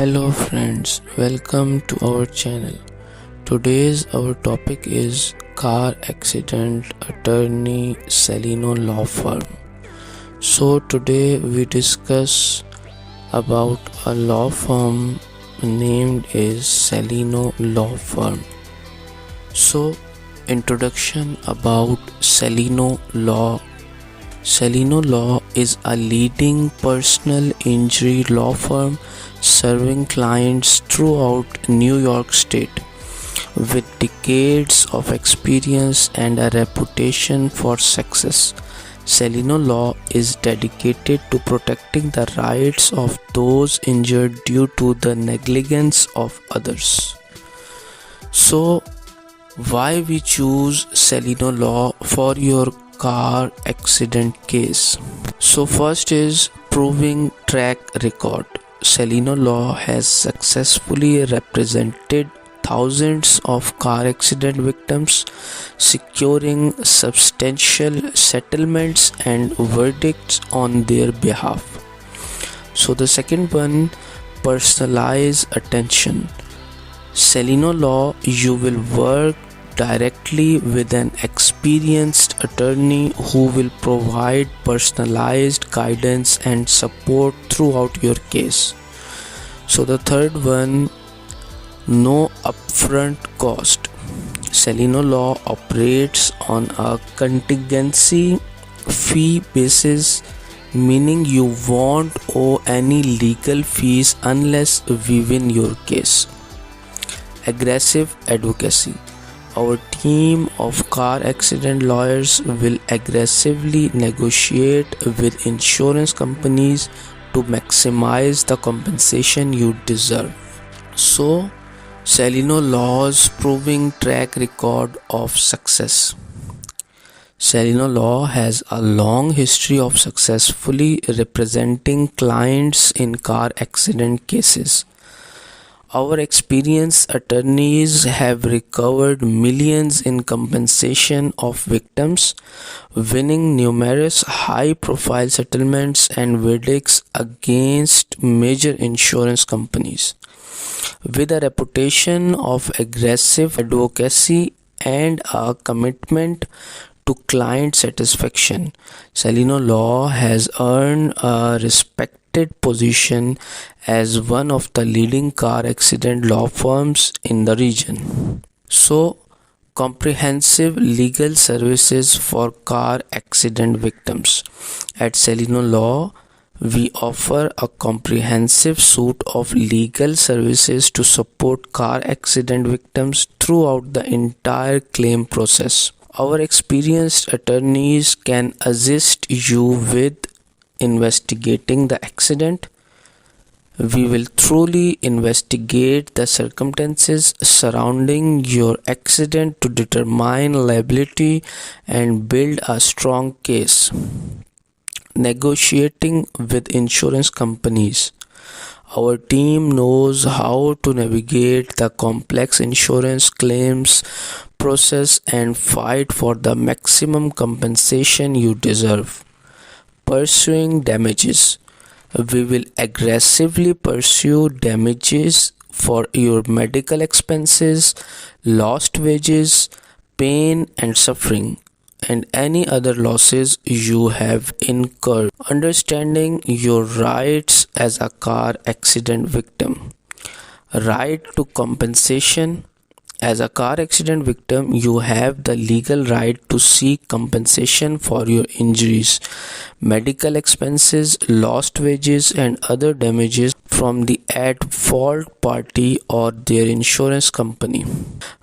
Hello friends, welcome to our channel. Today's our topic is car accident attorney cellino law firm. So today we discuss about a law firm named is cellino law firm. So introduction about cellino law. Cellino Law is a leading personal injury law firm serving clients throughout New York State. With decades of experience and a reputation for success, Cellino Law is dedicated to protecting the rights of those injured due to the negligence of others. So, why we choose Cellino Law for your car accident case? So first is proving track record. Cellino Law has successfully represented thousands of car accident victims, securing substantial settlements and verdicts on their behalf. So the second one, personalized attention. Cellino Law, you will work directly with an experienced attorney who will provide personalized guidance and support throughout your case. So the third one, no upfront cost. Cellino Law operates on a contingency fee basis, meaning you won't owe any legal fees unless we win your case. Aggressive advocacy. Our team of car accident lawyers will aggressively negotiate with insurance companies to maximize the compensation you deserve. So, Cellino Law's proving track record of success. Cellino Law has a long history of successfully representing clients in car accident cases. Our experienced attorneys have recovered millions in compensation of victims, winning numerous high-profile settlements and verdicts against major insurance companies. With a reputation of aggressive advocacy and a commitment to client satisfaction, Cellino Law has earned a respected position as one of the leading car accident law firms in the region. So, comprehensive legal services for car accident victims. At Cellino Law, we offer a comprehensive suite of legal services to support car accident victims throughout the entire claim process. Our experienced attorneys can assist you with investigating the accident. We will truly investigate the circumstances surrounding your accident to determine liability and build a strong case. Negotiating with insurance companies. Our team knows how to navigate the complex insurance claims process and fight for the maximum compensation you deserve. Pursuing damages. We will aggressively pursue damages for your medical expenses, lost wages, pain and suffering, and any other losses you have incurred. Understanding your rights as a car accident victim. Right to compensation. As a car accident victim, you have the legal right to seek compensation for your injuries, medical expenses, lost wages, and other damages from the at-fault party or their insurance company.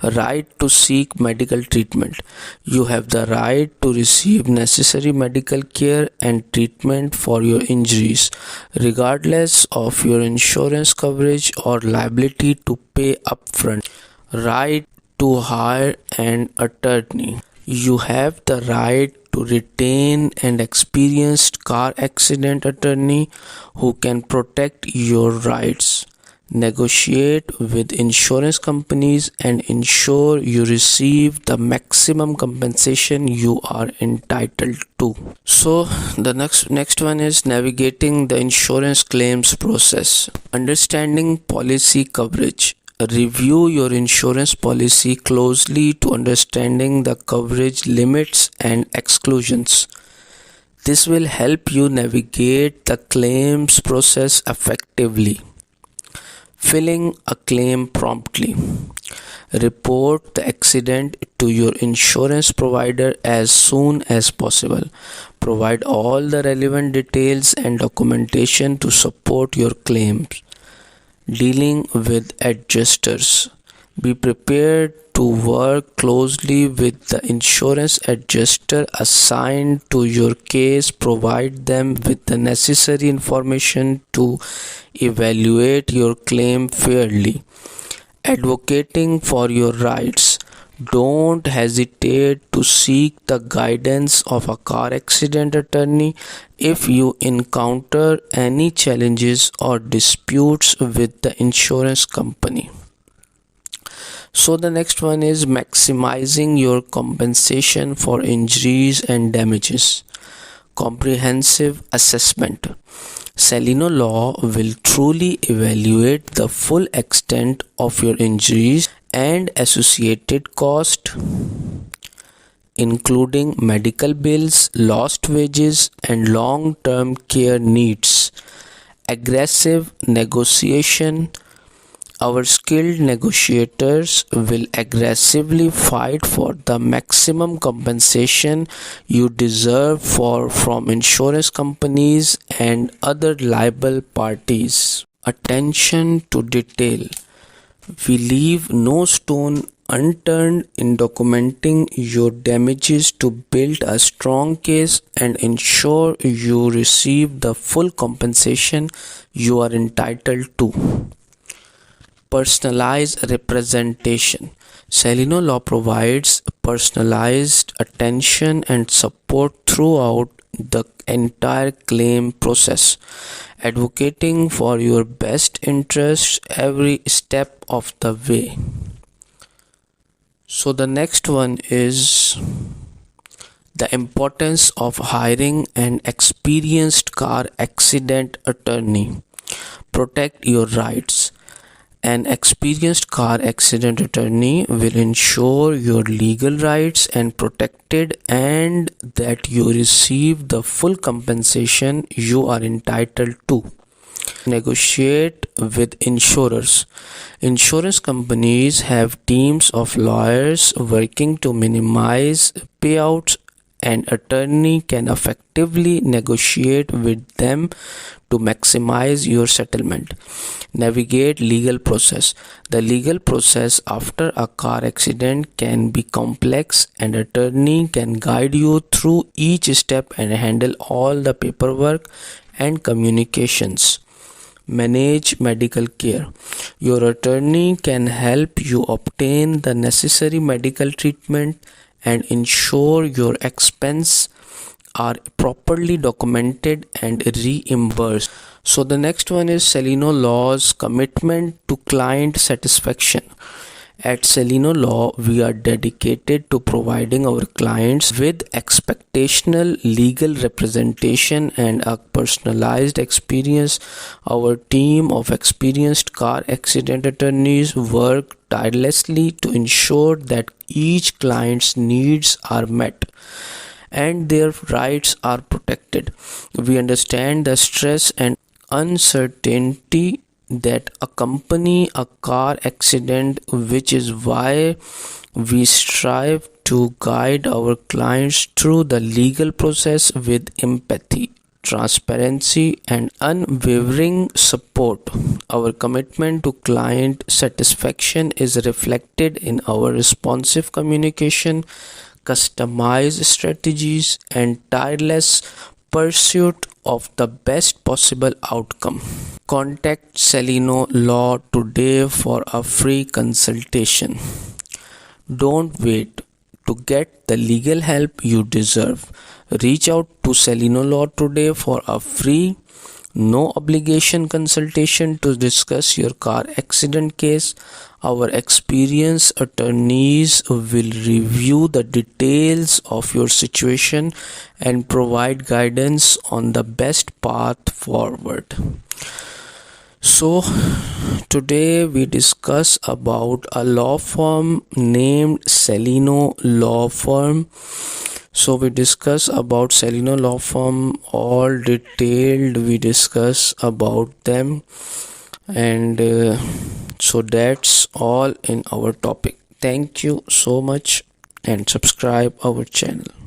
Right to seek medical treatment. You have the right to receive necessary medical care and treatment for your injuries, regardless of your insurance coverage or liability to pay upfront. Right to hire an attorney. You have the right to retain an experienced car accident attorney who can protect your rights. Negotiate with insurance companies and ensure you receive the maximum compensation you are entitled to. So the next one is navigating the insurance claims process. Understanding policy coverage. Review your insurance policy closely to understanding the coverage limits and exclusions. This will help you navigate the claims process effectively. Filing a claim promptly. Report the accident to your insurance provider as soon as possible. Provide all the relevant details and documentation to support your claims. Dealing with adjusters. Be prepared to work closely with the insurance adjuster assigned to your case. Provide them with the necessary information to evaluate your claim fairly. Advocating for your rights. Don't hesitate to seek the guidance of a car accident attorney if you encounter any challenges or disputes with the insurance company. So the next one is maximizing your compensation for injuries and damages. Comprehensive assessment. Cellino law will truly evaluate the full extent of your injuries and associated cost, including medical bills, lost wages, and long-term care needs. Aggressive negotiation. Our skilled negotiators will aggressively fight for the maximum compensation you deserve from insurance companies and other liable parties. Attention to detail. We leave no stone unturned in documenting your damages to build a strong case and ensure you receive the full compensation you are entitled to. Personalized representation. Cellino law provides personalized attention and support throughout the entire claim process, advocating for your best interests every step of the way. So the next one is the importance of hiring an experienced car accident attorney. Protect your rights. An experienced car accident attorney will ensure your legal rights are protected and that you receive the full compensation you are entitled to. Negotiate with insurers. Insurance companies have teams of lawyers working to minimize payouts. An attorney can effectively negotiate with them to maximize your settlement. Navigate legal process. The legal process after a car accident can be complex. An attorney can guide you through each step and handle all the paperwork and communications. Manage medical care. Your attorney can help you obtain the necessary medical treatment and ensure your expenses are properly documented and reimbursed. So the next one is Cellino Law's commitment to client satisfaction. At Cellino Law, we are dedicated to providing our clients with expectational legal representation and a personalized experience. Our team of experienced car accident attorneys work tirelessly to ensure that each client's needs are met and their rights are protected. We understand the stress and uncertainty that accompany a car accident, which is why we strive to guide our clients through the legal process with empathy, transparency, and unwavering support. Our commitment to client satisfaction is reflected in our responsive communication, customized strategies, and tireless pursuit of the best possible outcome. Contact Cellino Law today for a free consultation. Don't wait to get the legal help you deserve. Reach out to Cellino Law today for a free, No obligation consultation to discuss your car accident case. Our experienced attorneys will review the details of your situation and provide guidance on the best path forward. So today we discuss about a law firm named Cellino Law Firm. So we discuss about Cellino Law Firm, all detailed we discuss about them, and so that's all in our topic. Thank you so much and subscribe our channel.